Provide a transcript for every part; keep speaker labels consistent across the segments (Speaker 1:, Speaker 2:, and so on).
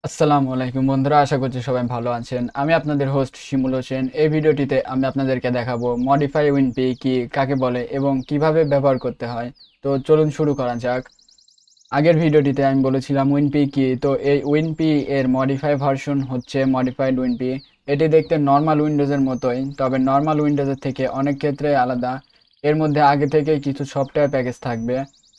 Speaker 1: আসসালামু আলাইকুম বন্ধুরা, আশা করছি সবাই ভালো আছেন। আমি আপনাদের হোস্ট শিমুল হোসেন। এই ভিডিওটিতে আমি আপনাদেরকে দেখাবো মডিফাই উইনপি কি, কাকে বলে এবং কিভাবে ব্যবহার করতে হয়। তো চলুন শুরু করা যাক। আগের ভিডিওটিতে আমি বলেছিলাম উইনপি কি। তো এই উইনপি এর মডিফাই ভার্সন হচ্ছে মডিফাইড উইনপি। এটি দেখতে নর্মাল উইন্ডোজের মতোই, তবে নর্মাল উইন্ডোজের থেকে অনেক ক্ষেত্রে আলাদা। এর মধ্যে আগে থেকেই কিছু সফটওয়্যার প্যাকেজ থাকবে,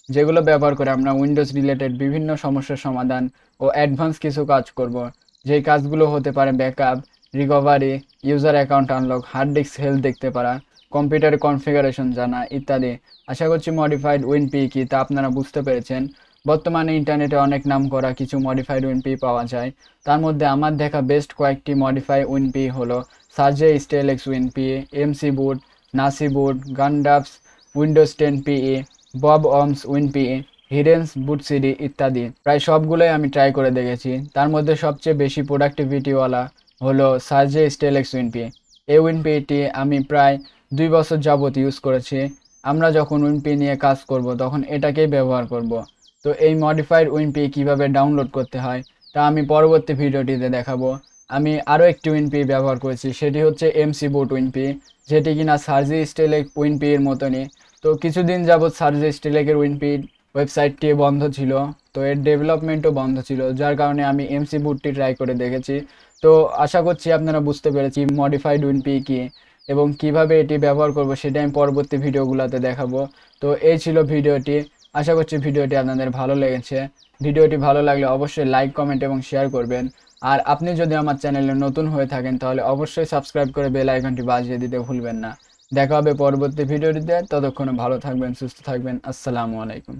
Speaker 1: যেগুলো ব্যবহার করে আমরা উইন্ডোজ রিলেটেড বিভিন্ন সমস্যার সমাধান ও অ্যাডভান্স কিছু কাজ করব। যেই কাজগুলো হতে পারে backup, recovery, user account unlock, hard disk health দেখতে পারা, কম্পিউটার কনফিগারেশন জানা ইত্যাদি। আশা করছি মডিফাইড উইনপি কি তা আপনারা বুঝতে পেরেছেন। বর্তমানে ইন্টারনেটে অনেক নাম করা কিছু মডিফাইড উইনপি পাওয়া যায়। তার মধ্যে আমার দেখা বেস্ট কয়েকটি মডিফাই উইনপি হলো সার্জে স্টেলেক্স উইনপি, এমসি বুট, নাসি বুট, গানডাপস, উইন্ডোজ 10 পিই, বব অমস উইনপি, হিডেন্স বুট সিডি ইত্যাদি। প্রায় সবগুলোই আমি ট্রাই করে দেখেছি। তার মধ্যে সবচেয়ে বেশি প্রোডাক্টিভিটিওয়ালা হলো সার্জে স্টেলেক্স উইনপি। এই উইনপিটি আমি প্রায় 2 বছর যাবত ইউজ করেছি। আমরা যখন উইনপি নিয়ে কাজ করব তখন এটাকেই ব্যবহার করব। তো এই মডিফাইড উইনপি কিভাবে ডাউনলোড করতে হয় তা আমি পরবর্তী ভিডিওটিতে দেখাবো। আমি আরও একটি উইনপি ব্যবহার করেছি, সেটি হচ্ছে এমসি বুট উইনপি, যেটি কিনা সার্জি স্টেলেক উইনপি এর মতনই। তো কিছুদিন যাবৎ সার্জি স্টেলেকের উইনপি ওয়েবসাইটটি বন্ধ ছিল, তো এর ডেভেলপমেন্টও বন্ধ ছিল, যার কারণে আমি এমসি বুটটি ট্রাই করে দেখেছি। তো আশা করছি আপনারা বুঝতে পেরেছি মডিফাইড উইনপি কি এবং কিভাবে এটি ব্যবহার করব সেটা আমি পরবর্তী ভিডিওগুলোতে দেখাবো। তো এই ছিল ভিডিওটি। আশা করছি ভিডিওটি আপনাদের ভালো লেগেছে। ভিডিওটি ভালো লাগলে অবশ্যই লাইক, কমেন্ট এবং শেয়ার করবেন। আর আপনি যদি আমার চ্যানেলে নতুন হয়ে থাকেন তাহলে অবশ্যই সাবস্ক্রাইব করে বেল আইকনটি বাজিয়ে দিতে ভুলবেন না। দেখা হবে পরবর্তী ভিডিওটিতে। ততক্ষণে ভালো থাকবেন, সুস্থ থাকবেন। আসসালামু আলাইকুম।